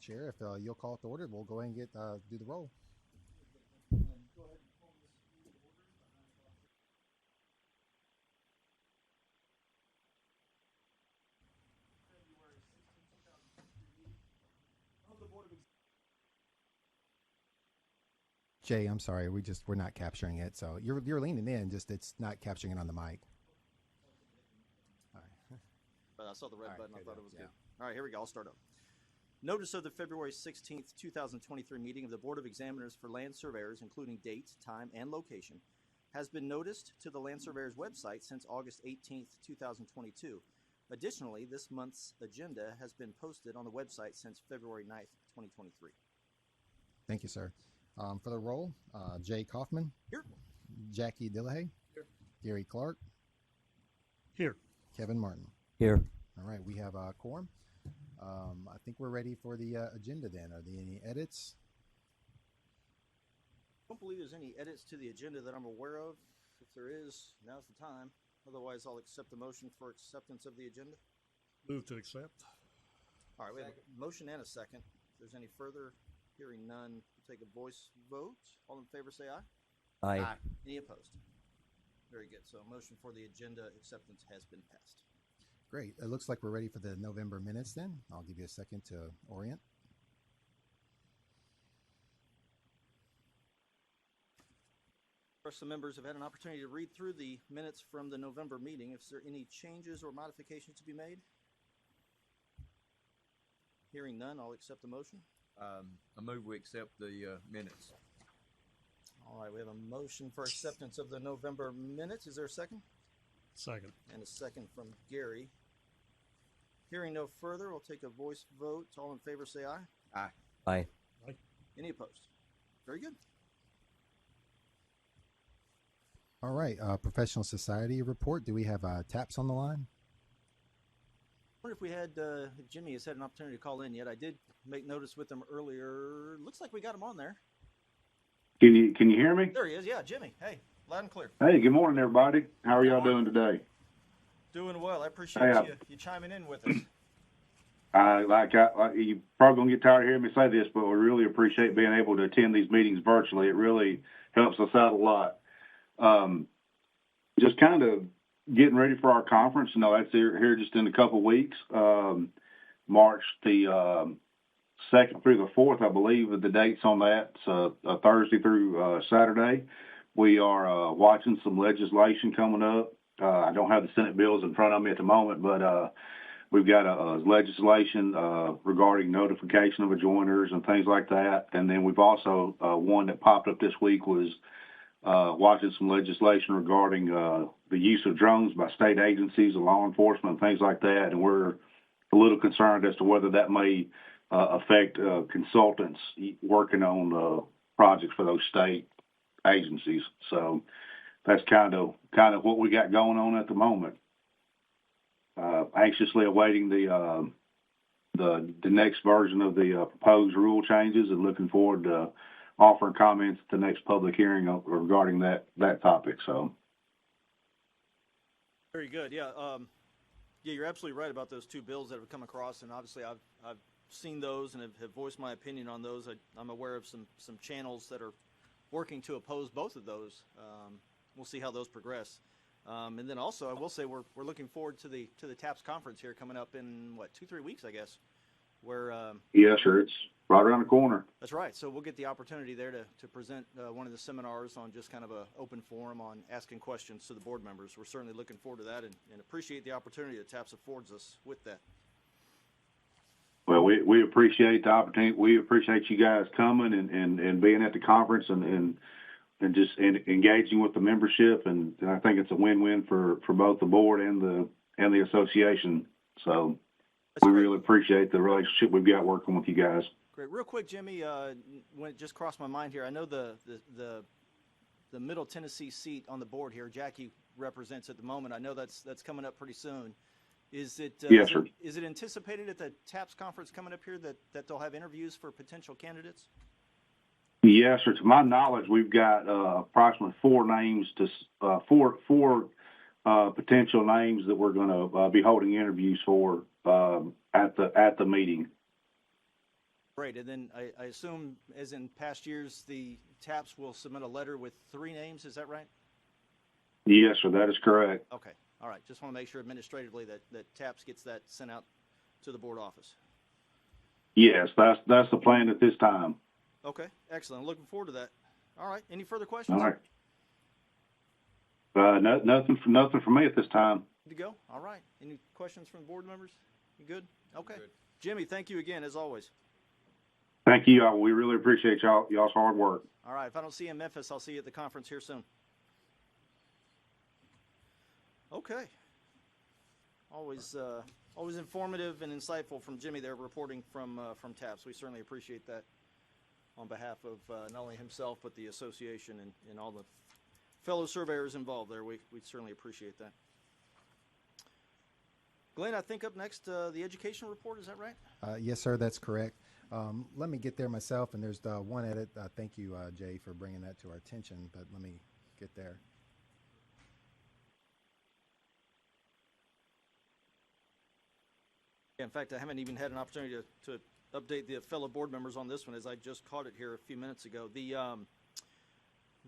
Chair, if you'll call it to order, we'll go ahead and do the roll. Jay, I'm sorry, we're not capturing it. So you're leaning in, just it's not capturing it on the mic. All right. I saw the red button. I thought it was good. All right, here we go. I'll start up. Notice of the February 16th, 2023 meeting of the Board of Examiners for Land Surveyors, including date, time, and location, has been noticed to the Land Surveyors website since August 18th, 2022. Additionally, this month's agenda has been posted on the website since February 9th, 2023. Thank you, sir. For the roll, Jay Kaufman. Here. Jackie Dillahay. Here. Gary Clark. Here. Kevin Martin. Here. All right, we have a quorum. I think we're ready for the agenda then. Are there any edits? I don't believe there's any edits to the agenda that I'm aware of. If there is, now's the time. Otherwise, I'll accept the motion for acceptance of the agenda. Move to accept. All right, we have a motion and a second. If there's any further, hearing none, we'll take a voice vote. All in favor say aye. Aye. Any opposed? Very good. So a motion for the agenda acceptance has been passed. Great. It looks like we're ready for the November minutes then. I'll give you a second to orient. Rest of the members have had an opportunity to read through the minutes from the November meeting. If there are any changes or modifications to be made? Hearing none, I'll accept the motion. I move we accept the minutes. All right, we have a motion for acceptance of the November minutes. Is there a second? Second. And a second from Gary. Hearing no further, we'll take a voice vote. All in favor say aye. Aye. Aye. Aye. Any opposed? Very good. All right, professional society report. Do we have TAPS on the line? I wonder if we had, if Jimmy has had an opportunity to call in yet. I did make notice with him earlier. Looks like we got him on there. Can you hear me? There he is. Yeah, Jimmy. Hey, loud and clear. Hey, good morning, everybody. How are y'all doing today? Doing well. I appreciate you chiming in with us. You probably gonna get tired of hearing me say this, but we really appreciate being able to attend these meetings virtually. It really helps us out a lot. Just kind of getting ready for our conference. You know, that's here just in a couple weeks. March the 2nd through the 4th, I believe, are the dates on that. So Thursday through Saturday. We are watching some legislation coming up. I don't have the Senate bills in front of me at the moment, but we've got a legislation regarding notification of adjoiners and things like that. And then we've also, one that popped up this week was watching some legislation regarding the use of drones by state agencies and law enforcement and things like that. And we're a little concerned as to whether that may affect consultants working on projects for those state agencies. So that's kind of what we got going on at the moment. Anxiously awaiting the next version of the proposed rule changes and looking forward to offering comments at the next public hearing regarding that topic. So very good. Yeah. Yeah, you're absolutely right about those two bills that have come across, and obviously I've seen those and have voiced my opinion on those. I'm aware of some channels that are working to oppose both of those. We'll see how those progress. And then also, I will say we're looking forward to the TAPS conference here coming up in 2-3 weeks, I guess. Where yeah, sure, it's right around the corner. That's right. So we'll get the opportunity there to present one of the seminars on just kind of a open forum on asking questions to the board members. We're certainly looking forward to that and appreciate the opportunity that TAPS affords us with that. Well, we appreciate the opportunity. We appreciate you guys coming and being at the conference and just engaging with the membership. And I think it's a win-win for both the board and the association. So we really appreciate the relationship we've got working with you guys. Great. Real quick, Jimmy, when it just crossed my mind here, I know the Middle Tennessee seat on the board here, Jackie represents at the moment. I know that's coming up pretty soon. Is it yes, sir. Is it anticipated at the TAPS conference coming up here that they'll have interviews for potential candidates? Yes, sir. To my knowledge, we've got approximately four names four potential names that we're going to be holding interviews for at the meeting. Great. And then I assume, as in past years, the TAPS will submit a letter with 3 names. Is that right? Yes, sir, that is correct. Okay. All right. Just want to make sure administratively that TAPS gets that sent out to the board office. Yes, that's the plan at this time. Okay. Excellent. Looking forward to that. All right. Any further questions? All right. Nothing from me at this time. Good to go. All right. Any questions from the board members? You good? Okay. Good. Jimmy, thank you again, as always. Thank you, y'all. We really appreciate y'all's hard work. All right. If I don't see you in Memphis, I'll see you at the conference here soon. Okay. Always informative and insightful from Jimmy there, reporting from TAPS. We certainly appreciate that on behalf of not only himself but the association and all the fellow surveyors involved there. We certainly appreciate that. Glenn, I think up next the education report. Is that right? Yes, sir, that's correct. Let me get there myself, and there's the one edit. Thank you, Jay, for bringing that to our attention, but let me get there. In fact, I haven't even had an opportunity to update the fellow board members on this one, as I just caught it here a few minutes ago.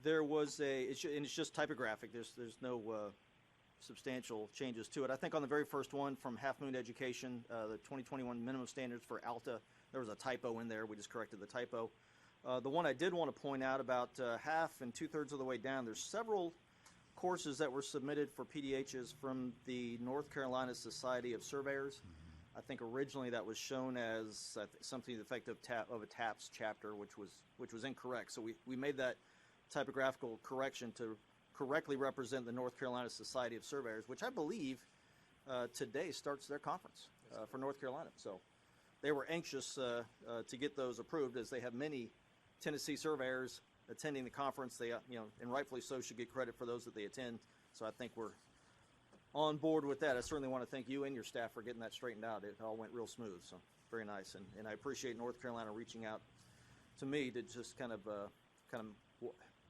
There was and it's just typographic. There's no substantial changes to it. I think on the very first one from Half Moon Education, the 2021 minimum standards for ALTA, there was a typo in there. We just corrected the typo. The one I did want to point out, about half and 2/3 of the way down, there's several courses that were submitted for PDHs from the North Carolina Society of Surveyors. I think originally that was shown as something to the effect of a TAPS chapter, which was incorrect. So we made that typographical correction to correctly represent the North Carolina Society of Surveyors, which I believe today starts their conference for North Carolina. So they were anxious to get those approved, as they have many Tennessee surveyors attending the conference. They, and rightfully so, should get credit for those that they attend. So I think we're on board with that. I certainly want to thank you and your staff for getting that straightened out. It all went real smooth, so very nice. And I appreciate North Carolina reaching out to me to just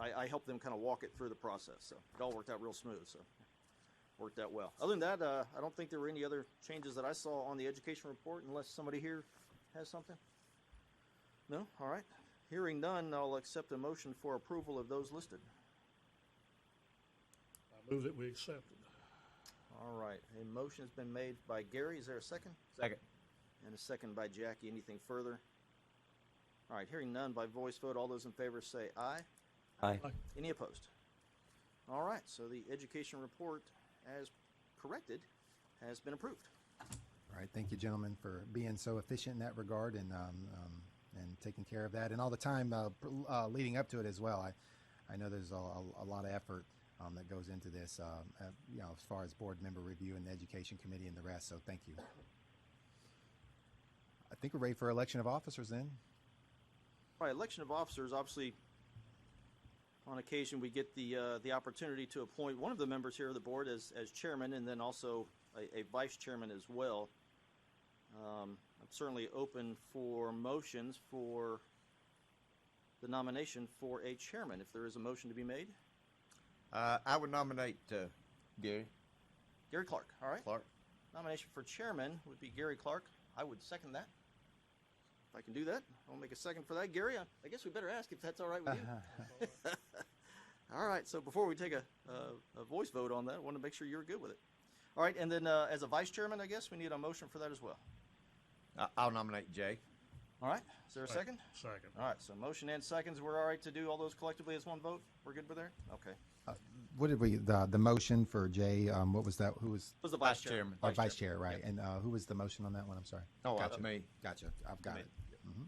I helped them kind of walk it through the process. So it all worked out real smooth, so worked out well. Other than that, I don't think there were any other changes that I saw on the education report, unless somebody here has something. No? All right. Hearing none, I'll accept a motion for approval of those listed. I move that we accept it. All right. A motion has been made by Gary. Is there a second? Second. And a second by Jackie. Anything further? All right. Hearing none, by voice vote, all those in favor say aye. Aye. Aye. Any opposed? All right. So the education report, as corrected, has been approved. All right, thank you, gentlemen, for being so efficient in that regard and taking care of that, and all the time leading up to it as well. I know there's a lot of effort that goes into this, as far as board member review and the education committee and the rest. So thank you. I think we're ready for election of officers then. All right. Election of officers. Obviously, on occasion we get the opportunity to appoint one of the members here of the board as chairman, and then also a vice chairman as well. I'm certainly open for motions for the nomination for a chairman, if there is a motion to be made. I would nominate Gary Clark. All right. Clark. Nomination for chairman would be Gary Clark. I would second that. If I can do that, I'll make a second for that. Gary, I guess we better ask if that's all right with you. All right. So before we take a voice vote on that, I want to make sure you're good with it. All right. And then as a vice chairman, I guess we need a motion for that as well. I'll nominate Jay. All right. Is there a second? Second. All right. So motion and seconds. We're all right to do all those collectively as one vote? We're good with there? Okay. What did the motion for Jay? What was that? Who was? Was the vice chairman? Vice chair, right? Yep. And who was the motion on that one? I'm sorry. Oh, gotcha. Me. Gotcha. I've got it. Mm-hmm.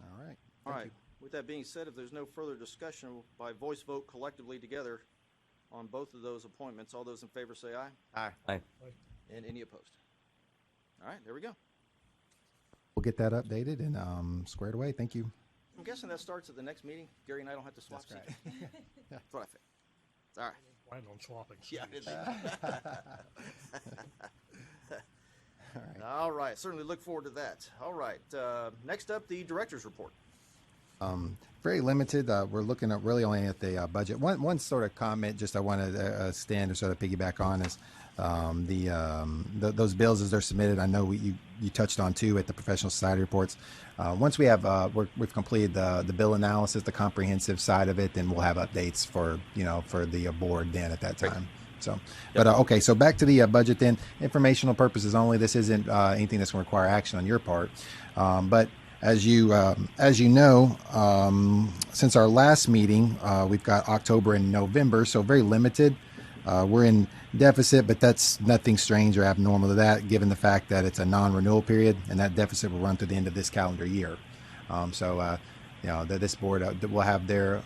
All right. All Thank right. you. With that being said, if there's no further discussion, by voice vote collectively together on both of those appointments, all those in favor say aye. Aye. Aye. And any opposed? All right, there we go. We'll get that updated and squared away. Thank you. I'm guessing that starts at the next meeting. Gary and I don't have to swap That's seats. right. That's what I think. All right. Plan on swapping Yeah. seats. All right. All right. Certainly look forward to that. All right. Next up, the director's report. Very limited. We're looking at really only at the budget. One sort of comment just I want to stand and sort of piggyback on is those bills as they're submitted. I know you touched on too at the professional society reports. Once we have we've completed the bill analysis, the comprehensive side of it, then we'll have updates for the board then at that time. Great. So, but okay, so back to the budget then. Informational purposes only. This isn't anything that's going to require action on your part. But as you know, since our last meeting, we've got October and November, so very limited. We're in deficit, but that's nothing strange or abnormal to that, given the fact that it's a non-renewal period, and that deficit will run through the end of this calendar year. That this board will have their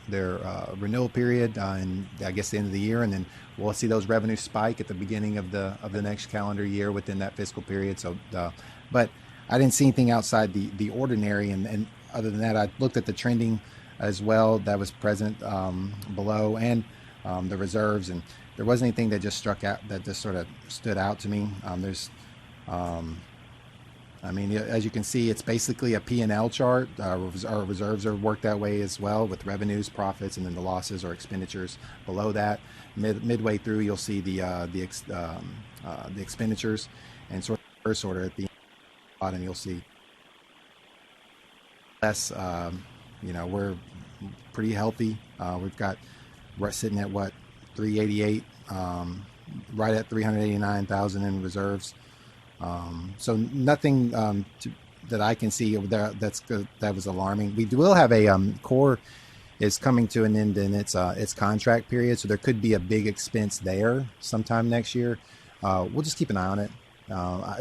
renewal period in, I guess, the end of the year, and then we'll see those revenues spike at the beginning of the next calendar year within that fiscal period. So, but I didn't see anything outside the ordinary, and other than that, I looked at the trending as well that was present below, and the reserves, and there wasn't anything that just struck out, that just sort of stood out to me. As you can see, it's basically a P&L chart. Our reserves are worked that way as well, with revenues, profits, and then the losses or expenditures below that. Midway through, you'll see the expenditures, and sort of first order at the bottom, you'll see less. We're pretty healthy. We're sitting at what, 388, right at 389,000 in reserves. So nothing that I can see that was alarming. We will have a core is coming to an end in its contract period, so there could be a big expense there sometime next year. We'll just keep an eye on it.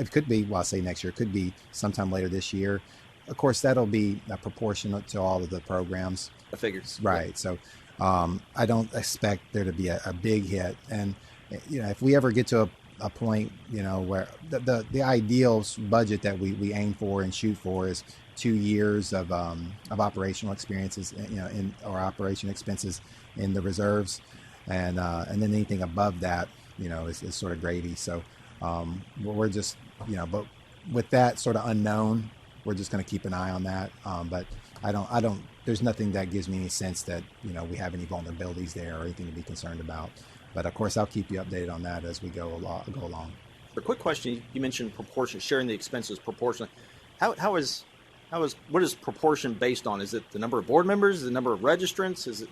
It could be, well, I say next year, it could be sometime later this year. Of course, that'll be proportionate to all of the programs. I figures. Right. So I don't expect there to be a big hit. And, if we ever get to a point, where the ideal budget that we aim for and shoot for is 2 years of operational experiences, or operation expenses in the reserves. And then anything above that, is sort of gravy. So we're just, but with that sort of unknown, we're just going to keep an eye on that. But I don't, there's nothing that gives me any sense that, we have any vulnerabilities there or anything to be concerned about. But of course, I'll keep you updated on that as we go along. A quick question. You mentioned proportion, sharing the expenses proportionally. What is proportion based on? Is it the number of board members? Is it the number of registrants? Is it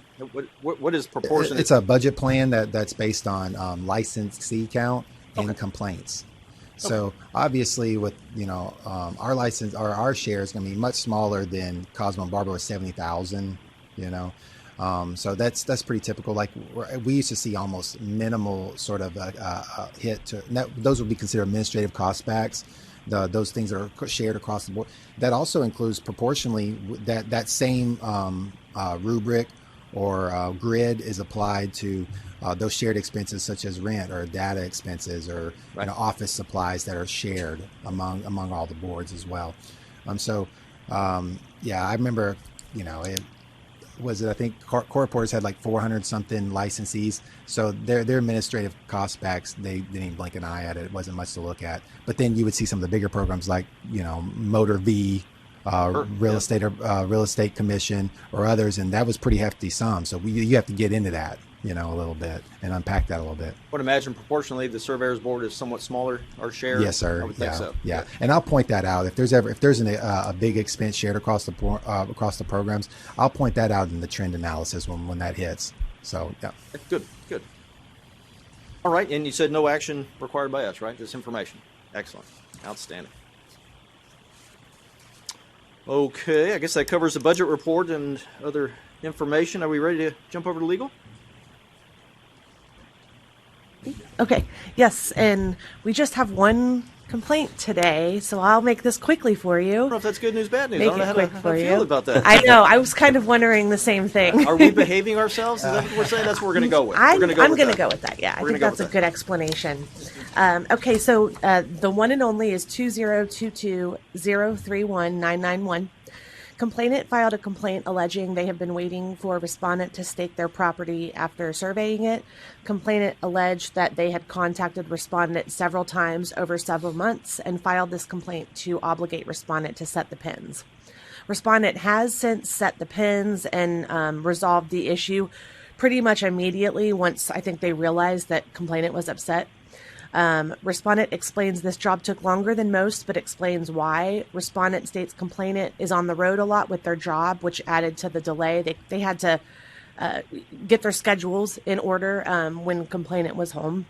what is proportion? It's a budget plan that's based on licensee count and complaints. So obviously, with our license or our share is going to be much smaller than Cosmo and Barbara with 70,000. So that's pretty typical. Like we used to see almost minimal sort of a hit to those would be considered administrative cost-backs. Those things that are shared across the board. That also includes proportionally that same rubric or grid is applied to those shared expenses such as rent or data expenses or office supplies that are shared among all the boards as well. I remember I think court reporters had like 400 something licensees. So their administrative cost backs, they didn't even blink an eye at it. It wasn't much to look at. But then you would see some of the bigger programs like, Motor V, real estate commission or others. And that was pretty hefty sum. So you have to get into that, a little bit and unpack that a little bit. I would imagine proportionally the Surveyors board is somewhat smaller or share. Yes, sir. I would think so. Yeah. And I'll point that out. If there's a big expense shared across the programs, I'll point that out in the trend analysis when that hits. So, yeah. Good. All right. And you said no action required by us, right? Just information. Excellent. Outstanding. Okay. I guess that covers the budget report and other information. Are we ready to jump over to legal? Okay, yes, and we just have one complaint today, so I'll make this quickly for you. I don't know if that's good news, bad news. Make I don't know it how quick to for feel you. about that. I know, I was kind of wondering the same thing. Are we behaving ourselves? Is that what we're saying? That's what we're going to go with. I'm going to go with that, yeah. I think that's a good explanation. Okay, so the one and only is 2022-031-991. Complainant filed a complaint alleging they have been waiting for a respondent to stake their property after surveying it. Complainant alleged that they had contacted respondent several times over several months and filed this complaint to obligate respondent to set the pins. Respondent has since set the pins and resolved the issue pretty much immediately once I think they realized that complainant was upset. Respondent explains this job took longer than most, but explains why. Respondent states complainant is on the road a lot with their job, which added to the delay. They had to get their schedules in order when complainant was home.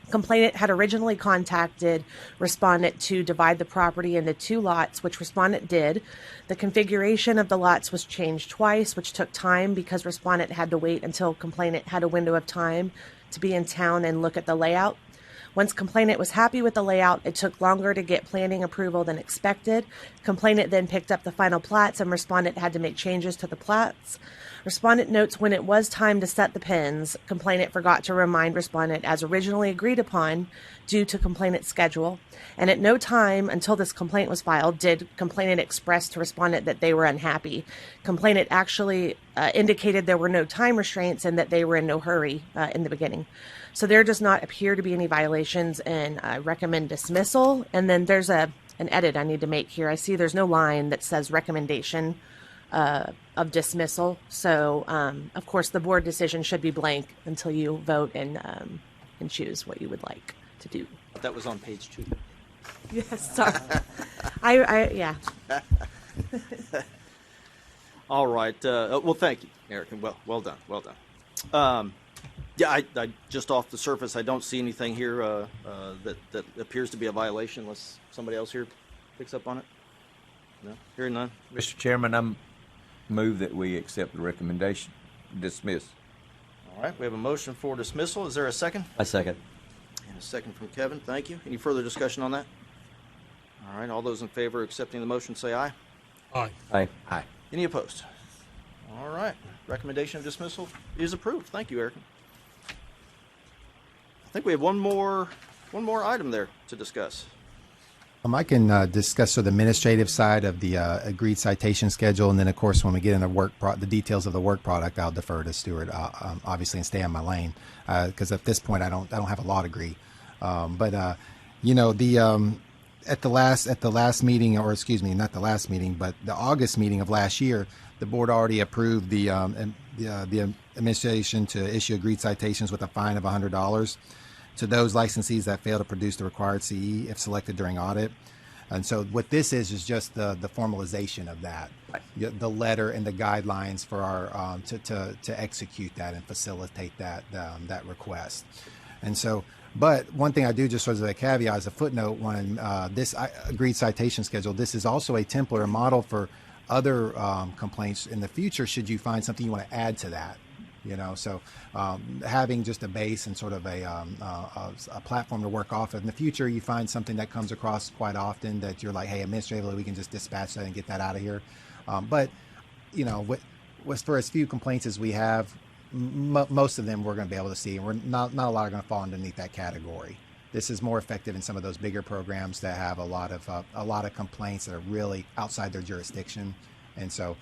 Complainant had originally contacted respondent to divide the property into 2 lots, which respondent did. The configuration of the lots was changed twice, which took time because respondent had to wait until complainant had a window of time to be in town and look at the layout. Once complainant was happy with the layout, it took longer to get planning approval than expected. Complainant then picked up the final plats and respondent had to make changes to the plats. Respondent notes when it was time to set the pins, complainant forgot to remind respondent as originally agreed upon due to complainant's schedule. And at no time until this complaint was filed did complainant express to respondent that they were unhappy. Complainant actually indicated there were no time restraints and that they were in no hurry in the beginning. So there does not appear to be any violations, and I recommend dismissal. And then there's an edit I need to make here. I see there's no line that says recommendation of dismissal. So, of course, the board decision should be blank until you vote and choose what you would like to do. That was on page 2. Yes, sorry. Yeah. All right. Well, thank you, Eric. And well done. Well done. Yeah, I just off the surface, I don't see anything here that appears to be a violation unless somebody else here picks up on it. No? Hearing none. Mr. Chairman, I move that we accept the recommendation. Dismiss. All right. We have a motion for dismissal. Is there a second? I second. And a second from Kevin. Thank you. Any further discussion on that? All right. All those in favor of accepting the motion say aye. Aye. Aye. Aye. Any opposed? All right. Recommendation of dismissal is approved. Thank you, Eric. I think we have one more item there to discuss. I can discuss the administrative side of the agreed citation schedule, and then of course when we get in the details of the work product, I'll defer to Stuart, obviously, and stay on my lane because at this point I don't have a law degree. But at the last meeting, or excuse me, not the last meeting, but the August meeting of last year, the board already approved the administration to issue agreed citations with a fine of $100 to those licensees that fail to produce the required CE if selected during audit. And so what this is just the formalization of that, the letter and the guidelines for our to execute that and facilitate that request. And so, but one thing I do just as a caveat, as a footnote, when this agreed citation schedule, this is also a template or model for other complaints in the future should you find something you want to add to that. So having just a base and sort of a platform to work off of. In the future, you find something that comes across quite often that you're like, hey, administratively, we can just dispatch that and get that out of here. But for as few complaints as we have, most of them we're going to be able to see, and we're not a lot are going to fall underneath that category. This is more effective in some of those bigger programs that have a lot of complaints that are really outside their jurisdiction, and so.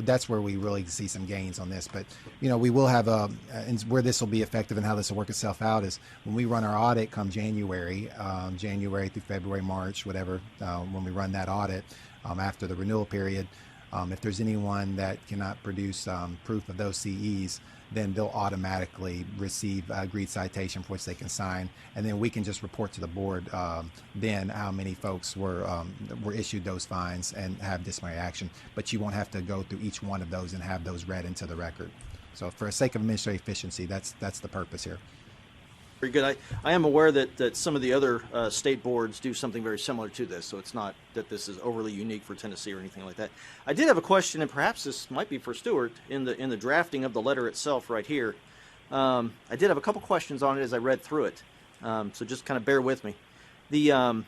That's where we really see some gains on this. But, we will have and where this will be effective and how this will work itself out is when we run our audit come January through February, March, whatever, when we run that audit after the renewal period, if there's anyone that cannot produce proof of those CEs, then they'll automatically receive agreed citation for which they can sign, and then we can just report to the board then how many folks were issued those fines and have disciplinary action. But you won't have to go through each one of those and have those read into the record. So for the sake of administrative efficiency, that's the purpose here. Very good. I am aware that some of the other state boards do something very similar to this, so it's not that this is overly unique for Tennessee or anything like that. I did have a question, and perhaps this might be for Stuart, in the drafting of the letter itself right here. I did have a couple questions on it as I read through it, so just kind of bear with me. I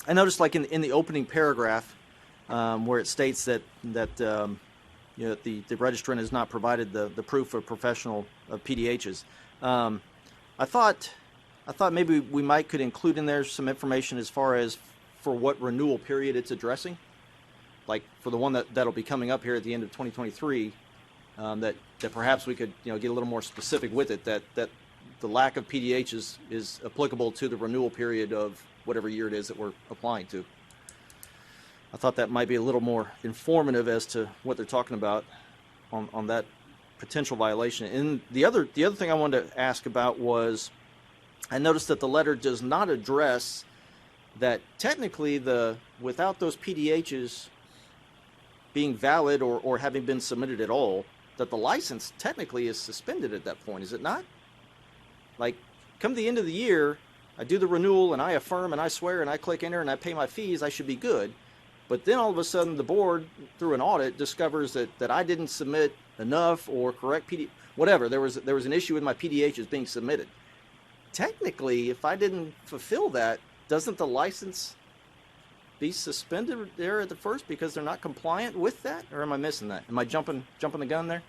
noticed, like in the opening paragraph, where it states that the registrant has not provided the proof of professional PDHs. I thought maybe we could include in there some information as far as for what renewal period it's addressing, like for the one that'll be coming up here at the end of 2023, that perhaps we could get a little more specific with it, that the lack of PDH is applicable to the renewal period of whatever year it is that we're applying to. I thought that might be a little more informative as to what they're talking about on that potential violation. And the other thing I wanted to ask about was I noticed that the letter does not address that technically without those PDHs being valid or having been submitted at all, that the license technically is suspended at that point, is it not? Like, come the end of the year, I do the renewal and I affirm and I swear and I click enter and I pay my fees, I should be good. But then all of a sudden the board, through an audit, discovers that I didn't submit enough or correct whatever. There was an issue with my PDHs being submitted. Technically, if I didn't fulfill that, doesn't the license be suspended there at the first because they're not compliant with that? Or am I missing that? Am I jumping the gun there?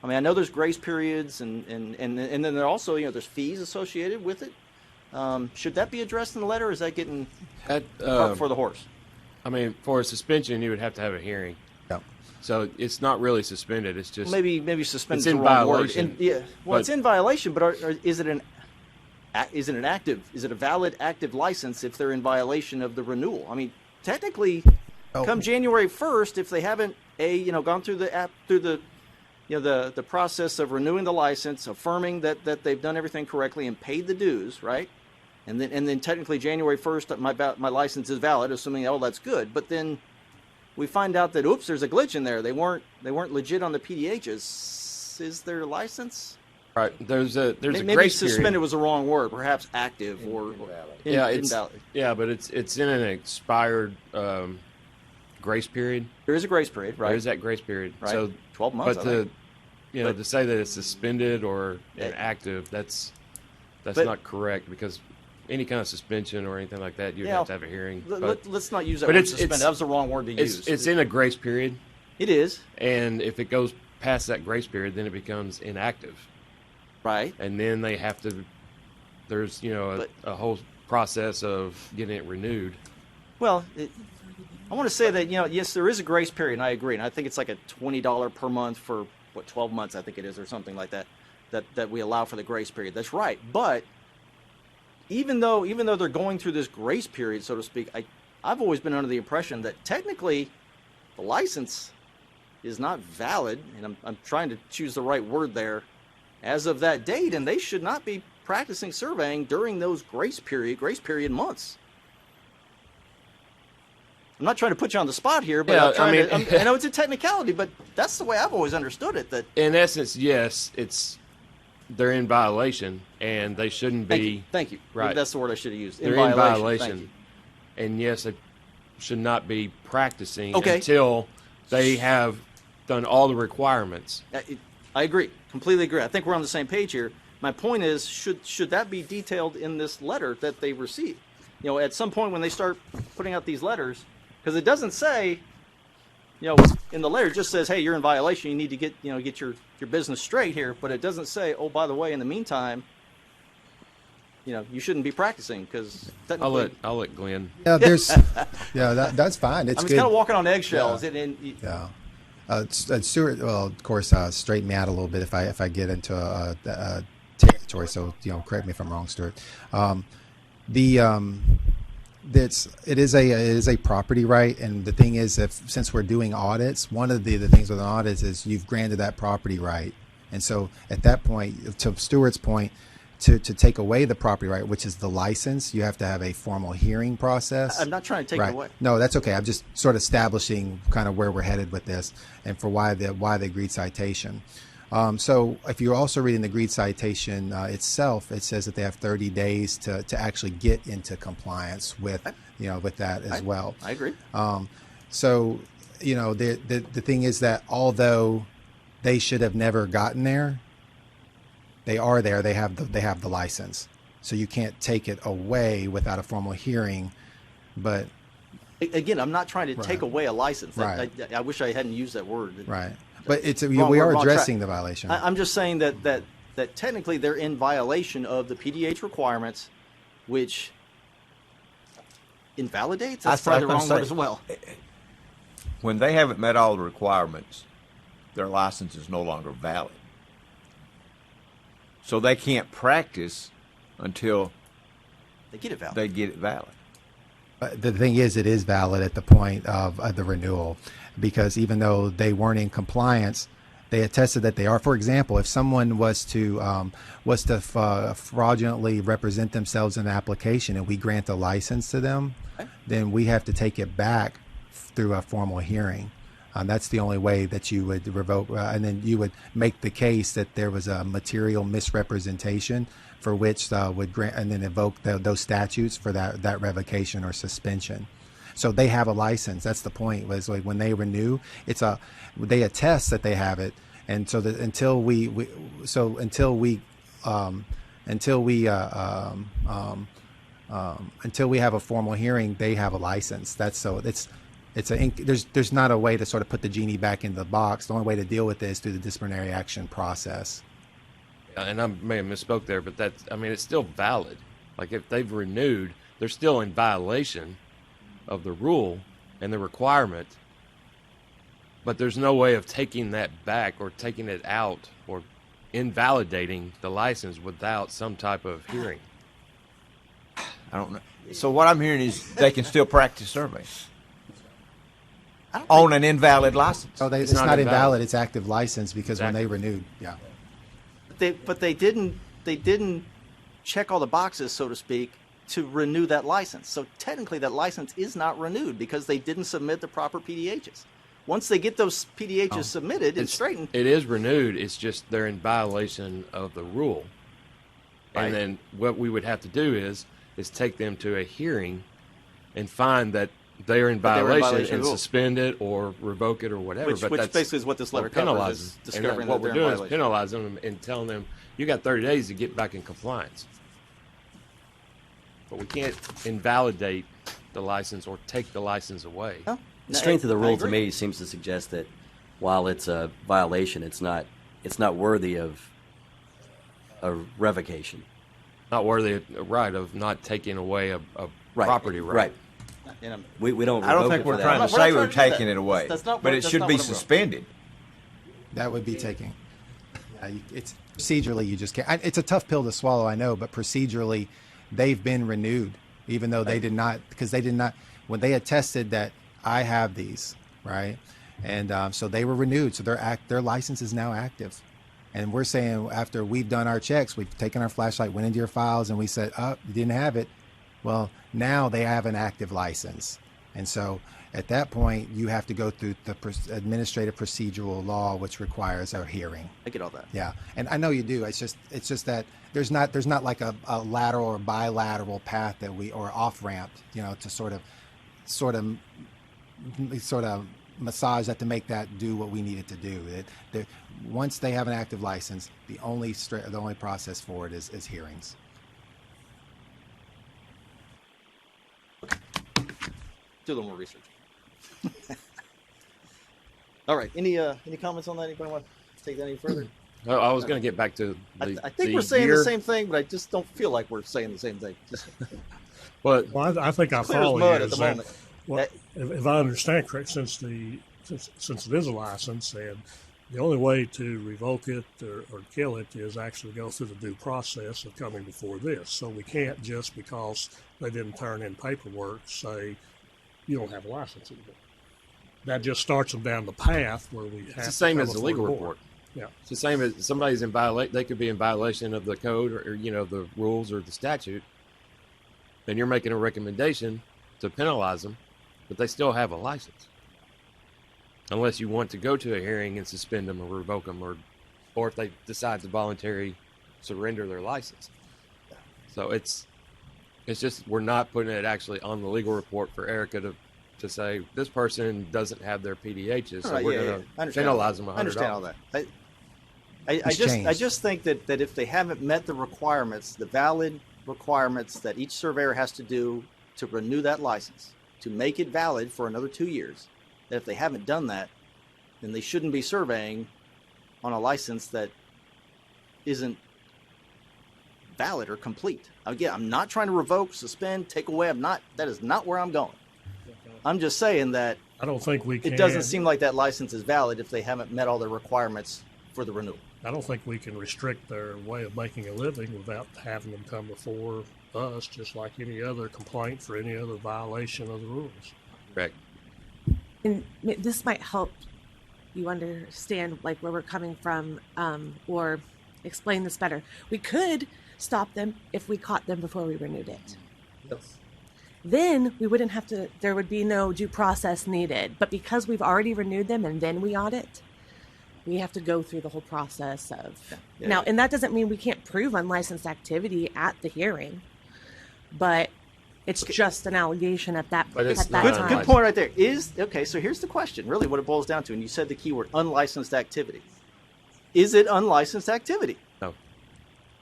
I mean, I know there's grace periods and then there also, there's fees associated with it. Should that be addressed in the letter, or is that getting cart for the horse? I mean, for a suspension, you would have to have a hearing. Yeah. So it's not really suspended. It's just Maybe suspended it's is in the wrong violation. word. It's in violation, but is it a valid active license if they're in violation of the renewal? I mean, technically, come January 1st, if they haven't gone through the process of renewing the license, affirming that they've done everything correctly and paid the dues, right? And then technically January 1st, my license is valid, assuming that's good. But then we find out that there's a glitch in there. They weren't legit on the PDHs. Is their license? Right. There's a Maybe grace suspended period. was the wrong word. Perhaps active or invalid. But it's in an expired grace period. There is a grace period, right? There is that grace period. Right. So 12 months. But to say that it's suspended or inactive, that's not correct, because any kind of suspension or anything like that, you'd have to have a hearing. Let's not use that word suspended. That was the wrong word to use. It's in a grace period. It is. And if it goes past that grace period, then it becomes inactive. Right. And then there's a whole process of getting it renewed. Well, I want to say that, yes, there is a grace period, and I agree. And I think it's like a $20 per month for, 12 months, I think it is, or something like that, that we allow for the grace period. That's right. But even though they're going through this grace period, so to speak, I've always been under the impression that technically the license is not valid, and I'm trying to choose the right word there, as of that date, and they should not be practicing surveying during those grace period months. I'm not trying to put you on the spot here, but I know it's a technicality, but that's the way I've always understood it. That in essence, yes, they're in violation, and they shouldn't be. Thank you. Right. Maybe that's the word I should have used. They're in violation. And yes, they should not be practicing until they have done all the requirements. I agree. Completely agree. I think we're on the same page here. My point is, should that be detailed in this letter that they receive? At some point when they start putting out these letters, because it doesn't say, in the letter, it just says, hey, you're in violation. You need to get your business straight here. But it doesn't say, oh, by the way, in the meantime, you shouldn't be practicing, because technically. I'll let Glenn. Yeah, that's fine. It's I'm good. kind of walking on eggshells. Yeah. Stuart, well, of course, straighten me out a little bit if I get into a territory. So correct me if I'm wrong, Stuart. It is a property right, and the thing is, since we're doing audits, one of the things with an audit is you've granted that property right, and so at that point, to Stuart's point, to take away the property right, which is the license, you have to have a formal hearing process. I'm not trying to take it away. No, that's okay. I'm just sort of establishing kind of where we're headed with this, and for why the agreed citation. So if you're also reading the agreed citation itself, it says that they have 30 days to actually get into compliance with that as well. I agree. So the thing is that although they should have never gotten there, they are there. They have the license, so you can't take it away without a formal hearing. But again, I'm not trying to take away a license. Right. I wish I hadn't used that word. Right. But we are addressing the violation. I'm just saying that technically they're in violation of the PDH requirements, which invalidates. That's probably the wrong word as well. When they haven't met all the requirements, their license is no longer valid. So they can't practice until they get it valid. The thing is, it is valid at the point of the renewal, because even though they weren't in compliance, they attested that they are. For example, if someone was to fraudulently represent themselves in an application and we grant a license to them, then we have to take it back through a formal hearing. That's the only way that you would revoke, and then you would make the case that there was a material misrepresentation for which would grant, and then invoke those statutes for that revocation or suspension. So they have a license. That's the point. Was like when they renew, they attest that they have it, and so that until we have a formal hearing, they have a license. There's not a way to sort of put the genie back in the box. The only way to deal with this is through the disciplinary action process. And I may have misspoke there, but it's still valid. Like if they've renewed, they're still in violation of the rule and the requirement, but there's no way of taking that back or taking it out or invalidating the license without some type of hearing. I don't know. So what I'm hearing is they can still practice surveying on an invalid license. So it's not invalid. It's active license because when they renewed, yeah. But they didn't check all the boxes, so to speak, to renew that license. So technically that license is not renewed because they didn't submit the proper PDHs. Once they get those PDHs submitted and straightened, it is renewed. It's just they're in violation of the rule. Right. And then what we would have to do is take them to a hearing and find that they are in violation and suspend it or revoke it or whatever. Which basically is what this letter covers, is discovering and what that we're doing is penalizing them and telling them, you got 30 days to get back in compliance. But we can't invalidate the license or take the license away. No, the strength of the rule to me seems to suggest that while it's a violation, it's not worthy of a revocation. Not worthy, of not taking away a property right. Right. We don't. I don't think we're trying to say we're taking it away, but it should be suspended. That would be taking. It's procedurally you just can't. It's a tough pill to swallow, I know, but procedurally, they've been renewed, even though they did not, because they did not when they attested that I have these, right, and so they were renewed, so their license is now active, and we're saying after we've done our checks, we've taken our flashlight, went into your files, and we said, oh, you didn't have it. Well, now they have an active license. And so at that point, you have to go through the administrative procedural law, which requires a hearing. I get all that. Yeah. And I know you do. It's just that there's not like a lateral or bilateral path that or off ramp, to sort of massage that to make that do what we need it to do. Once they have an active license, the only process for it is hearings. Do a little more research. All right. Any comments on that? Anybody want to take that any further? I was going to get back to the I think we're saying the same thing, but I just don't feel like we're saying the same thing. Well, I think I follow you. At the moment. Well, if I understand correct, since it is a license, and the only way to revoke it or kill it is actually go through the due process of coming before this. So we can't just because they didn't turn in paperwork say you don't have a license anymore. That just starts them down the path where we have. It's the same as the legal report. Yeah, it's the same as somebody's in violation. They could be in violation of the code or the rules or the statute. Then you're making a recommendation to penalize them, but they still have a license. Unless you want to go to a hearing and suspend them or revoke them, or if they decide to voluntarily surrender their license. So it's just we're not putting it actually on the legal report for Erica to say this person doesn't have their PDHs, so we're going to penalize them $100. I understand all that. I just think that if they haven't met the requirements, the valid requirements that each surveyor has to do to renew that license, to make it valid for another 2 years, that if they haven't done that, then they shouldn't be surveying on a license that isn't valid or complete. Again, I'm not trying to revoke, suspend, take away. That is not where I'm going. I'm just saying that I don't think we can. It doesn't seem like that license is valid if they haven't met all the requirements for the renewal. I don't think we can restrict their way of making a living without having them come before us, just like any other complaint for any other violation of the rules. Correct. And this might help you understand like where we're coming from, or explain this better. We could stop them if we caught them before we renewed it. Yes. Then we wouldn't have to, there would be no due process needed. But because we've already renewed them and then we audit, we have to go through the whole process of now, and that doesn't mean we can't prove unlicensed activity at the hearing, but it's just an allegation at that But it's at that not time. Good point right there. Okay, so here's the question, really what it boils down to, and you said the keyword unlicensed activity. Is it unlicensed activity? No,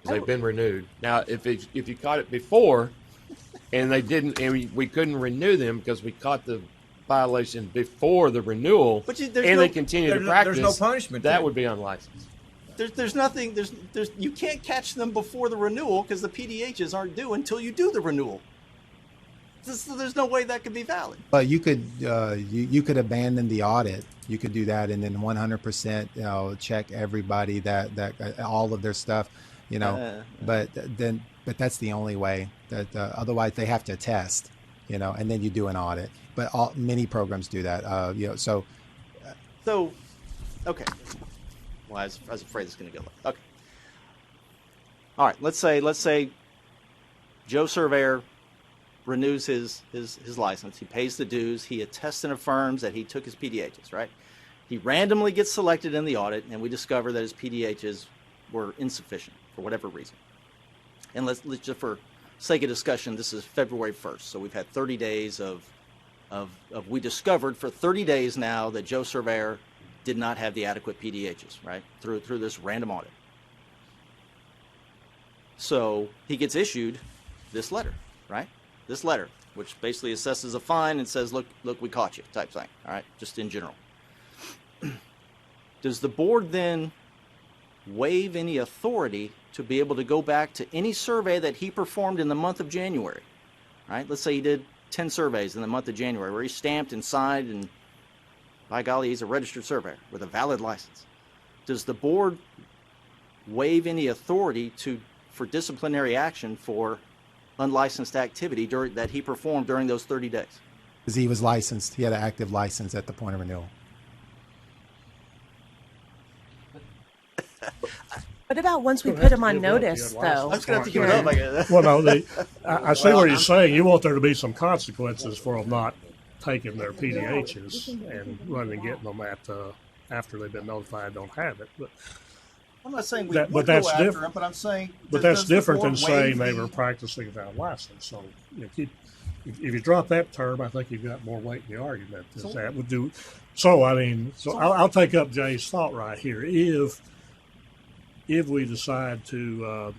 'cause they've been renewed. Now, if you caught it before, and they didn't, and we couldn't renew them because we caught the violation before the renewal, But there's and no- they continue to practice, There's no punishment. that to it. would be unlicensed. There's nothing. There's you can't catch them before the renewal because the PDHs aren't due until you do the renewal. There's no way that could be valid. But you could you could abandon the audit. You could do that and then 100% check everybody that all of their stuff, But that's the only way. That otherwise they have to attest, and then you do an audit. But many programs do that. So Okay. Well, I was afraid it's going to go. Okay. All right. Let's say Joe Surveyor renews his license. He pays the dues. He attests and affirms that he took his PDHs. Right. He randomly gets selected in the audit, and we discover that his PDHs were insufficient for whatever reason. And let's just for sake of discussion, this is February 1st, so we've had 30 days of we discovered for 30 days now that Joe Surveyor did not have the adequate PDHs, right, through this random audit. So he gets issued this letter, right? This letter, which basically assesses a fine and says, look, we caught you, type thing, all right, just in general. Does the board then waive any authority to be able to go back to any survey that he performed in the month of January, right? Let's say he did 10 surveys in the month of January where he stamped and signed, and by golly, he's a registered surveyor with a valid license. Does the board waive any authority for disciplinary action for unlicensed activity that he performed during those 30 days? because he was licensed, he had an active license at the point of renewal. What about once we put him on notice, though? I'm just going to have to give it up. I guess. Well, no, I see what you're saying. You want there to be some consequences for them not taking their PDHs and running and getting them after they've been notified don't have it. But I'm not saying we That- but would that's go after different. him, but I'm saying. But does that's the different than board saying waive they the- were practicing without a license. So if you drop that term, I think you've got more weight in the argument. That would do. So I'll take up Jay's thought right here. If we decide to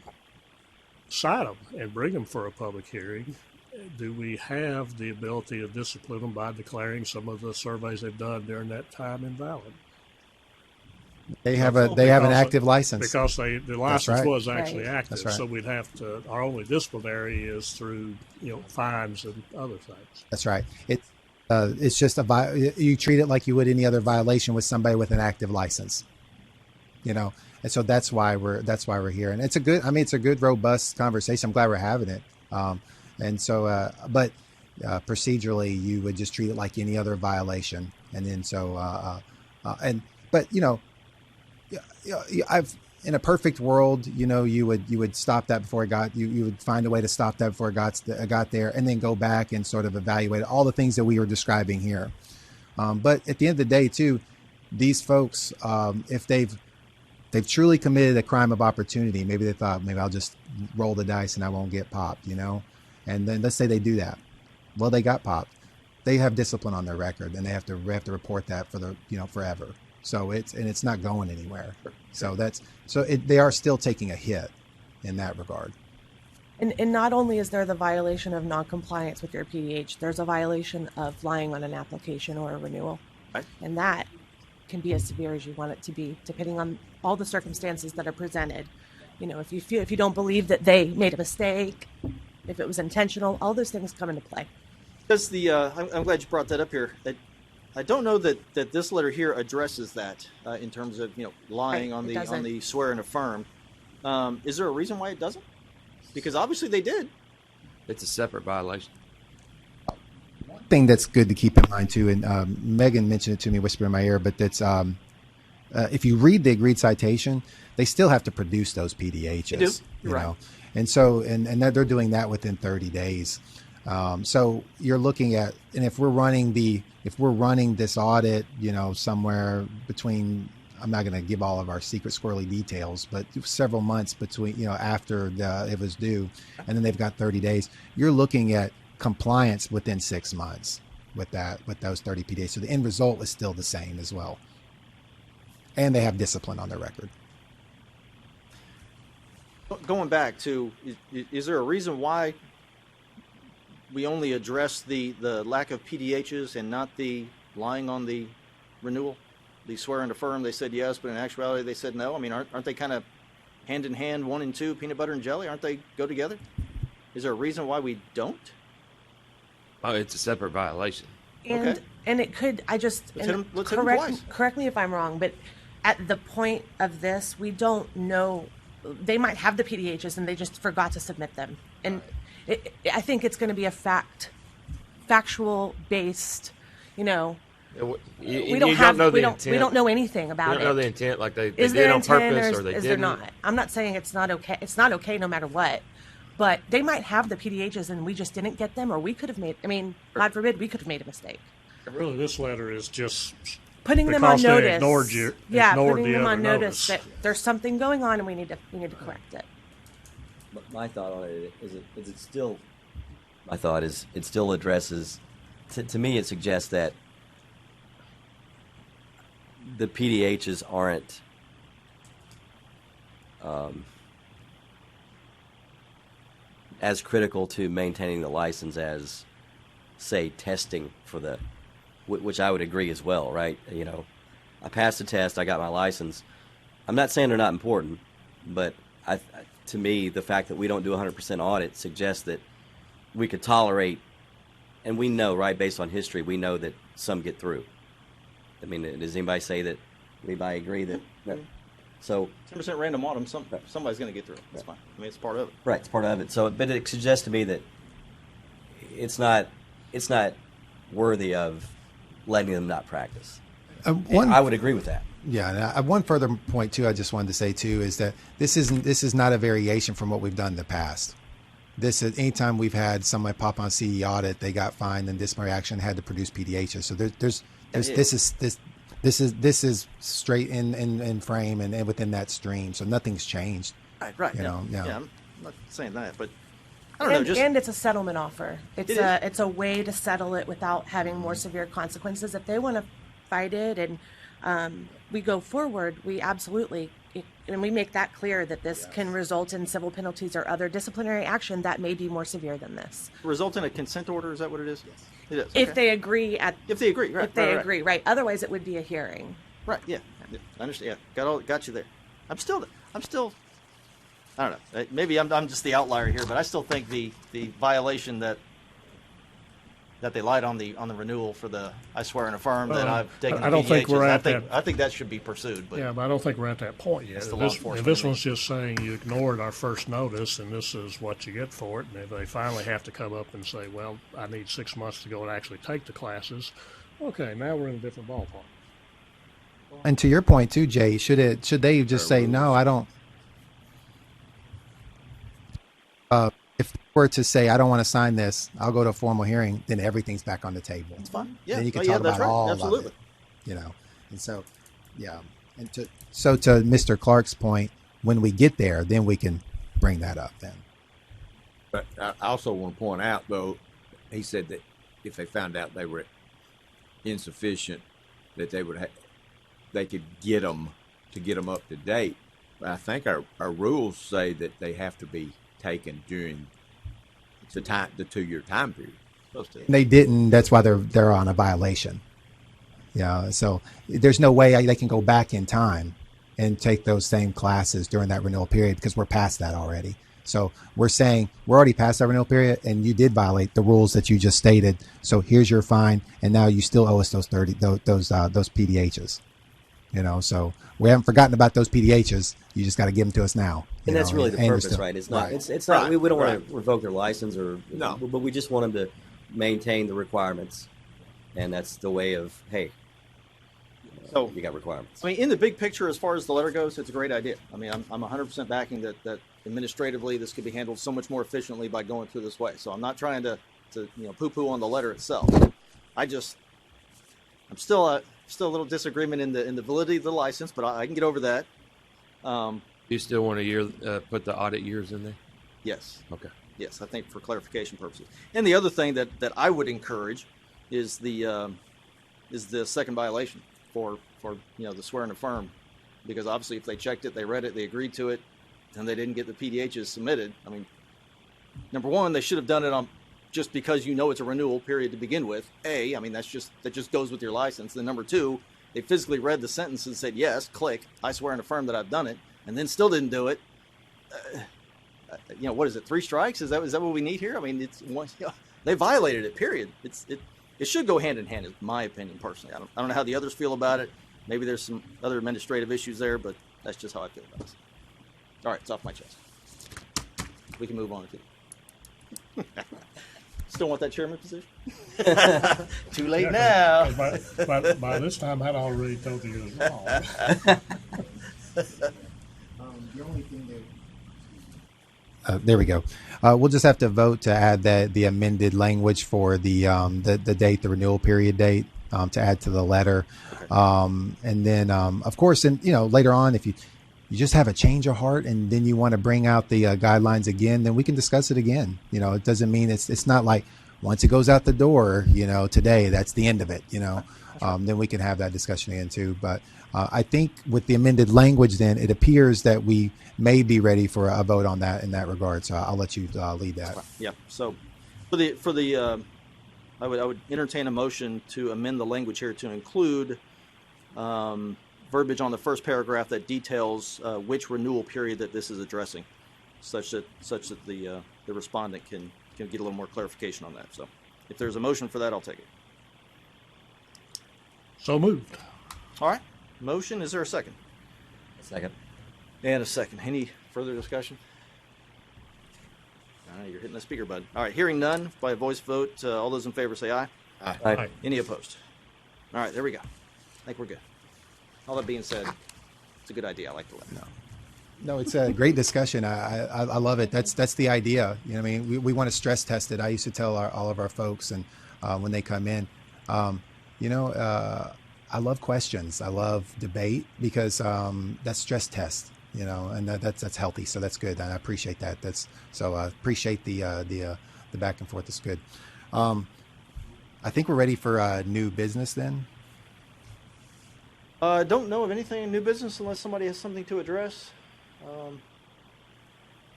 cite them and bring them for a public hearing, do we have the ability to discipline them by declaring some of the surveys they've done during that time invalid? They have an active license. Because the license right. was actually Right. active. That's right. So we'd have to, our only disciplinary is through, fines and other things. That's right. It's just you treat it like you would any other violation with somebody with an active license, and so that's why we're here. And it's a good robust conversation. I'm glad we're having it. And so, but procedurally, you would just treat it like any other violation. And then in a perfect world, you would stop that before it got, you would find a way to stop that before it got there, and then go back and sort of evaluate all the things that we were describing here. But at the end of the day, too, these folks, if they've truly committed a crime of opportunity, maybe they thought, maybe I'll just roll the dice and I won't get popped, and then let's say they do that. Well, they got popped. They have discipline on their record, and they have to report that for forever. So it's not going anywhere. So they are still taking a hit in that regard. And not only is there the violation of noncompliance with your PDH, there's a violation of lying on an application or a renewal. Right. And that can be as severe as you want it to be, depending on all the circumstances that are presented. If you don't believe that they made a mistake, if it was intentional, all those things come into play. Does I'm glad you brought that up here. I don't know that this letter here addresses that in terms of lying Right, on it doesn't. on the swear and affirm. Is there a reason why it doesn't? Because obviously they did. It's a separate violation. thing that's good to keep in mind too, and Megan mentioned it to me, whisper in my ear, but that's if you read the agreed citation, they still have to produce those PDHs. They do. You Right. know, and so and they're doing that within 30 days. So you're looking at, and if we're running this audit, you know, somewhere between, I'm not going to give all of our secret squirrely details, but several months between, you know, after it was due, and then they've got 30 days, you're looking at compliance within 6 months with those 30 PDAs. So the end result is still the same as well. And they have discipline on their record. Going back to, is there a reason why we only address the lack of PDHs and not the lying on the renewal? The swear and affirm, they said yes, but in actuality they said no. I mean, aren't they kind of hand in hand, 1 and 2, peanut butter and jelly? Aren't they go together? Is there a reason why we don't? Oh, it's a separate violation. And Okay. and it could, I just, Let's and hit 'em- let's hit 'em twice. correct me if I'm wrong, but at the point of this, we don't know, they might have the PDHs and they just forgot to submit them. And I think it's going to be a factual based, you know, we don't know anything You about don't know the it. intent, like they Is did there on intent purpose or or they is didn't. there not? I'm not saying it's not okay. It's not okay no matter what. But they might have the PDHs and we just didn't get them, or we could have made, I mean, God forbid, we could have made a mistake. Really, this letter is just Putting them on because they notice. ignored putting the them other on notice. that there's something going on and we need to correct it. But my thought on it is it still. My thought is it still addresses. To me, it suggests that the PDHs aren't. As critical to maintaining the license as, say, testing for the, which I would agree as well, right? You know, I passed the test, I got my license. I'm not saying they're not important, but to me, the fact that we don't do a 100% audit suggests that we could tolerate, and we know, right, based on history, we know that some get through. I mean, does anybody say that? Anybody agree that? So 10% random audit, somebody's going to get through it. That's fine. I mean, it's part of it. right, it's part of it. So, but it suggests to me that it's not worthy of letting them not practice. I would agree with that. Yeah, and one further point too, I just wanted to say too, is that this is not a variation from what we've done in the past. This is anytime we've had somebody pop on CE audit, they got fined and disciplinary action, had to produce PDHs. So this is straight in frame and within that stream. So nothing's changed. Right. You know, yeah. I'm not saying that, but I don't know. And it's a settlement offer. It is. It's a way to settle it without having more severe consequences. If they want to fight it and we go forward, we absolutely, and we make that clear that this can result in civil penalties or other disciplinary action that may be more severe than this. result in a consent order. Is that what it is? Yes. It is. If okay. they agree If they agree, right? if they right, agree, right. Otherwise, it would be a hearing. Right. Yeah. I understand. Yeah. Got you there. I'm still. I don't know. Maybe I'm just the outlier here, but I still think the violation that they lied on the renewal for the I swear and affirm that I've taken. I don't think we're at I think that should be pursued. But Yeah, but I don't think we're at that point yet. That's the law enforcement This to me. one's just saying you ignored our first notice, and this is what you get for it. And if they finally have to come up and say, well, I need 6 months to go and actually take the classes, okay, now we're in a different ballpark. And to your point too, Jay, should they just say no? I don't. If they were to say I don't want to sign this, I'll go to a formal hearing. Then everything's back on the table. it's fine. Yeah. Then you can Oh, talk yeah, about that's right. all Absolutely. of it. You know, and so, yeah, and to Mr. Clark's point, when we get there, then we can bring that up. Then. But I also want to point out, though, he said that if they found out they were insufficient, that they could get them up to date. But I think our rules say that they have to be taken during the 2-year time period. Supposed to. They didn't. That's why they're on a violation. Yeah. So there's no way they can go back in time and take those same classes during that renewal period because we're past that already. So we're saying we're already past that renewal period, and you did violate the rules that you just stated. So here's your fine, and now you still owe us those PDHs. You know, so we haven't forgotten about those PDHs. You just got to give them to us now. And that's really the purpose, right? It's not. Right. It's not. Right. We don't Right. want to revoke their license, or No. but we just want them to maintain the requirements, and that's the way of, hey, So you got requirements. I mean, in the big picture, as far as the letter goes, it's a great idea. I mean, I'm 100% backing that administratively this could be handled so much more efficiently by going through this way. So I'm not trying to poo-poo on the letter itself. I'm still a little disagreement in the validity of the license, but I can get over that. You still want to put the audit years in there? Yes. Okay. Yes, I think for clarification purposes. And the other thing that I would encourage is the second violation for the swear and affirm, because obviously if they checked it, they read it, they agreed to it, and they didn't get the PDHs submitted. I mean, number one, they should have done it on just because it's a renewal period to begin with. I mean that just goes with your license. Then number two, they physically read the sentence and said, yes, click, I swear and affirm that I've done it, and then still didn't do it. What is it? 3 strikes? Is that what we need here? I mean, they violated it. Period. It should go hand in hand, is my opinion personally. I don't know how the others feel about it. Maybe there's some other administrative issues there, but that's just how I feel about it. All right, it's off my chest. We can move on to. Still want that chairman position? Too late now. By this time, I'd already told you it was wrong. The only thing there we go. We'll just have to vote to add the amended language for the date, the renewal period date, to add to the letter. Okay. And then, of course, and later on, if you just have a change of heart and then you want to bring out the guidelines again, then we can discuss it again. It doesn't mean it's not like once it goes out the door, today, that's the end of it, then we can have that discussion again too. But I think with the amended language, then it appears that we may be ready for a vote on that in that regard. So I'll let you lead that. Yeah. So I would entertain a motion to amend the language here to include verbiage on the first paragraph that details which renewal period that this is addressing, such that the respondent can get a little more clarification on that. So if there's a motion for that, I'll take it. So moved. All right. Motion. Is there a second? Second. And a second. Any further discussion? You're hitting the speaker button. All right. Hearing none, by a voice vote, all those in favor say aye. Aye. Aye. Any opposed? All right. There we go. I think we're good. All that being said, it's a good idea. I like the letter. No, it's a great discussion. I love it. That's the idea. I mean, we want to stress test it. I used to tell all of our folks, and when they come in, I love questions. I love debate because that's stress test, and that's healthy. So that's good. And I appreciate that. Appreciate the back and forth. That's good. I think we're ready for new business then. I don't know of anything in new business unless somebody has something to address.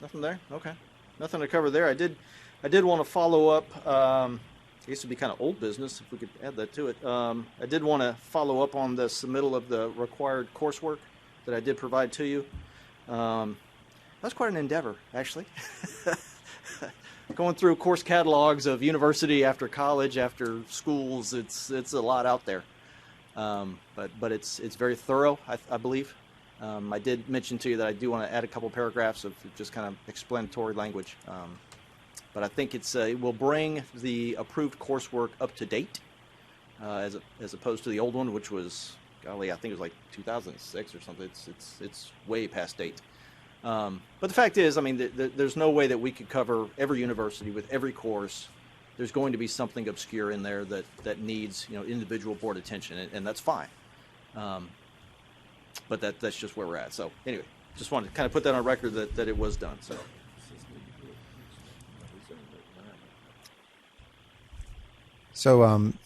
Nothing there. Okay. Nothing to cover there. I did want to follow up. I guess it'd be kind of old business if we could add that to it. I did want to follow up on the submittal of the required coursework that I did provide to you. That's quite an endeavor, actually. Going through course catalogs of university after college after schools, it's a lot out there. But it's very thorough, I believe. I did mention to you that I do want to add a couple paragraphs of just kind of explanatory language. But I think it will bring the approved coursework up to date, as opposed to the old one, which was, golly, I think it was like 2006 or something. It's way past date. But the fact is, I mean, there's no way that we could cover every university with every course. There's going to be something obscure in there that needs individual board attention, and that's fine. But that's just where we're at. So anyway, just wanted to kind of put that on record that it was done. So and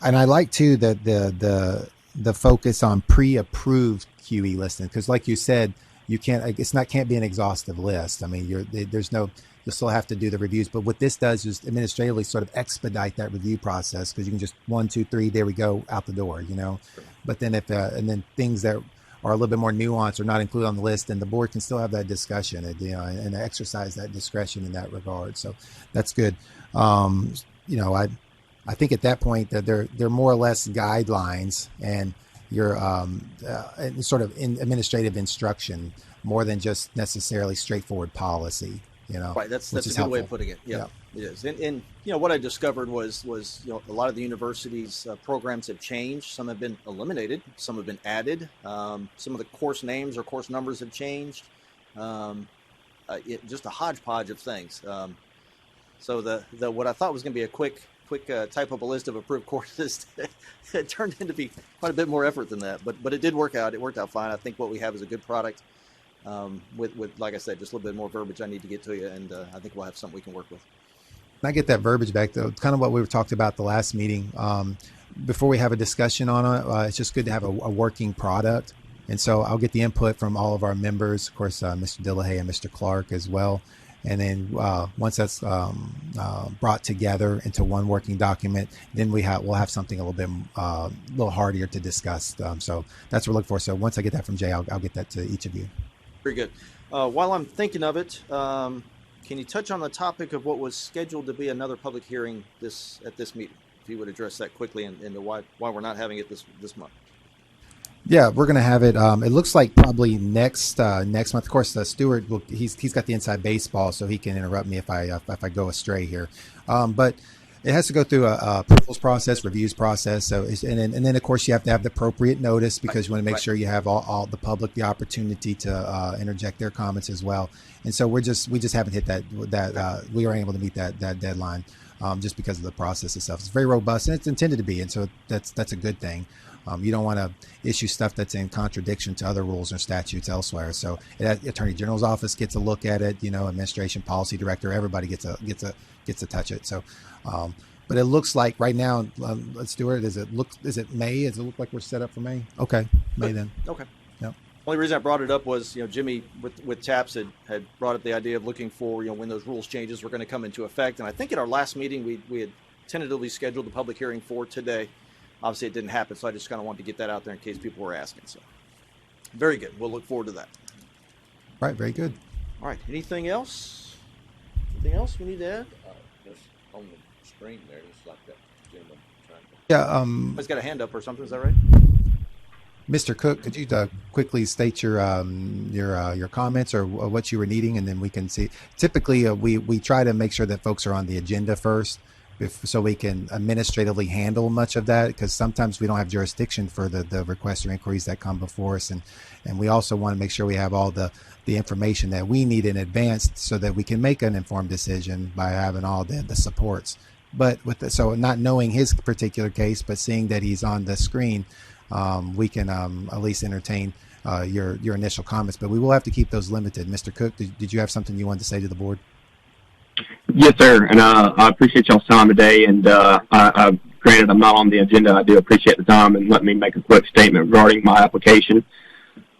I like too that the focus on pre-approved QE listing, because like you said, can't be an exhaustive list. I mean, you'll still have to do the reviews, but what this does is administratively sort of expedite that review process, because you can just 1, 2, 3, there we go, out the door, But then and then things that are a little bit more nuanced or not included on the list, then the board can still have that discussion and exercise that discretion in that regard. So that's good. I think at that point that they're more or less guidelines, and you're sort of administrative instruction more than just necessarily straightforward policy. Right. That's a good helpful way of putting it. Yeah. It is, and what I discovered was a lot of the universities' programs have changed. Some have been eliminated, some have been added. Some of the course names or course numbers have changed. Just a hodgepodge of things. So the what I thought was going to be a quick type up a list of approved courses, it turned into be quite a bit more effort than that. But it did work out. It worked out fine. I think what we have is a good product. With like I said, just a little bit more verbiage I need to get to you, and I think we'll have something we can work with. And I get that verbiage back, though. Kind of what we were talked about the last meeting. Before we have a discussion on it, it's just good to have a working product. And so I'll get the input from all of our members, of course, Mr. Dillahay and Mr. Clark as well. And then once that's brought together into one working document, then we'll have something a little hardier to discuss. So that's what we're looking for. So once I get that from Jay, I'll get that to each of you. Very good. While I'm thinking of it, can you touch on the topic of what was scheduled to be another public hearing at this meeting? If you would address that quickly and why we're not having it this month. Yeah, we're going to have it. It looks like probably next month. Of course, Stuart, he's got the inside baseball, so he can interrupt me if I go astray here. But it has to go through a approvals process, reviews process. So and then of course you have to have the appropriate notice because you want to make sure you have all the public the opportunity to interject their comments as well. And so we just haven't hit that we were able to meet that deadline just because of the process itself. It's very robust and it's intended to be, and so that's a good thing. You don't want to issue stuff that's in contradiction to other rules or statutes elsewhere. So Attorney General's office gets a look at it. Administration, policy director, everybody gets to touch it. So, but it looks like right now, let's do it. Is it May? Does it look like we're set up for May? Okay, May then. Okay. Yep. Only reason I brought it up was Jimmy with TAPS had brought up the idea of looking for when those rules changes were going to come into effect, and I think at our last meeting we had tentatively scheduled the public hearing for today. Obviously, it didn't happen, so I just kind of wanted to get that out there in case people were asking. So, very good. We'll look forward to that. Right. Very good. All right. Anything else? Anything else we need to add? Just on the screen there, just like that gentleman trying to. Yeah. He's got a hand up or something. Is that right? Mr. Cook, could you quickly state your comments or what you were needing, and then we can see. Typically, we try to make sure that folks are on the agenda first, so we can administratively handle much of that, because sometimes we don't have jurisdiction for the requests or inquiries that come before us, and we also want to make sure we have all the information that we need in advance so that we can make an informed decision by having all the supports. But so not knowing his particular case, but seeing that he's on the screen, we can at least entertain your initial comments. But we will have to keep those limited. Mr. Cook, did you have something you wanted to say to the board? Yes, sir. And I appreciate y'all's time today. And granted, I'm not on the agenda. I do appreciate the time and let me make a quick statement regarding my application.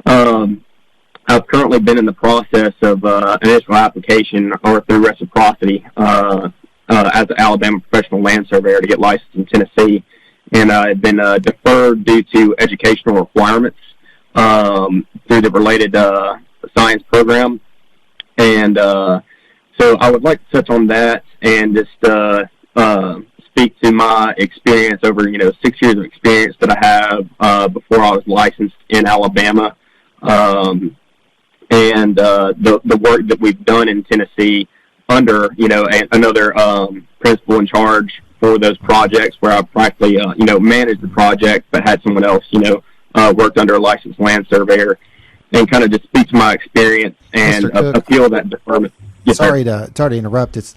I've currently been in the process of initial application or through reciprocity as an Alabama professional land surveyor to get licensed in Tennessee. And I've been deferred due to educational requirements through the related science program. And so I would like to touch on that and just speak to my experience over, 6 years of experience that I have before I was licensed in Alabama, and the work that we've done in Tennessee under, another principal in charge for those projects where I practically, managed the project but had someone else, worked under a licensed land surveyor, and kind of just speak to my experience and appeal that deferment. Yes, sorry to interrupt. It's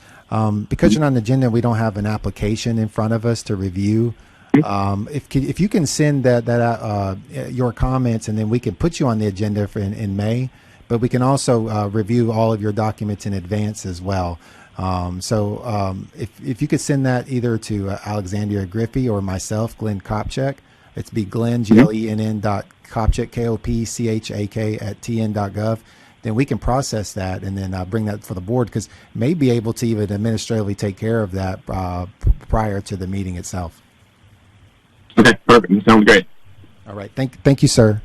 because you're not on the agenda, we don't have an application in front of us to review. If you can send that your comments, and then we can put you on the agenda in May. But we can also review all of your documents in advance as well. So if you could send that either to Alexandria Griffey or myself, Glenn Kopchak. It's be Glenn, GLENN Kopchak, KOPCHAK @tn.gov. Then we can process that and then bring that for the board, because may be able to even administratively take care of that prior to the meeting itself. Okay, perfect. That sounds great. All right. Thank you, sir.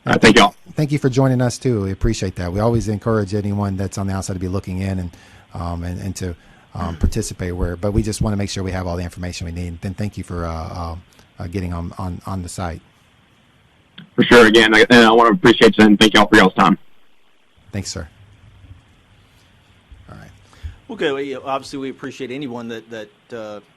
Thank y'all. Thank you for joining us too. We appreciate that. We always encourage anyone that's on the outside to be looking in and to participate but we just want to make sure we have all the information we need. Then thank you for getting on the site. For sure. Again, I want to appreciate you and thank y'all for y'all's time. Thanks, sir. All right. Okay, well, obviously we appreciate anyone that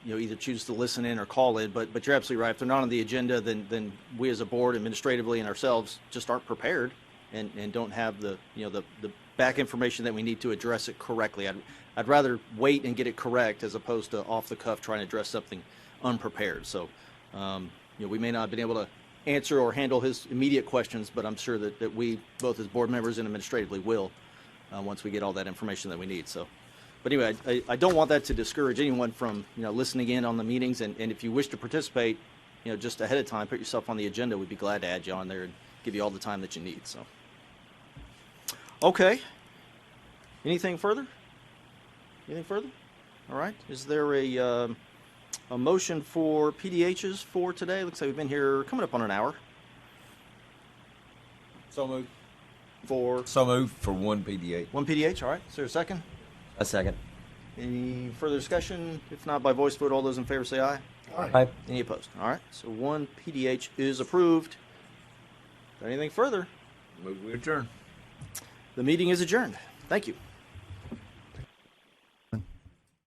either chooses to listen in or call in, but you're absolutely right. If they're not on the agenda, then we as a board, administratively, and ourselves just aren't prepared and don't have the back information that we need to address it correctly. I'd rather wait and get it correct as opposed to off the cuff trying to address something unprepared. So we may not have been able to answer or handle his immediate questions, but I'm sure that we both as board members and administratively will once we get all that information that we need. So. But anyway, I don't want that to discourage anyone from listening in on the meetings, and if you wish to participate, just ahead of time, put yourself on the agenda. We'd be glad to add you on there and give you all the time that you need. So, okay. Anything further? Anything further? All right. Is there a motion for PDHs for today? Looks like we've been here coming up on an hour. So moved. So moved for one PDH. One PDH. All right. Is there a second? A second. Any further discussion? If not, by voice vote, all those in favor say aye. Aye. Any opposed? All right. So one PDH is approved. Anything further? Move we adjourn. The meeting is adjourned. Thank you.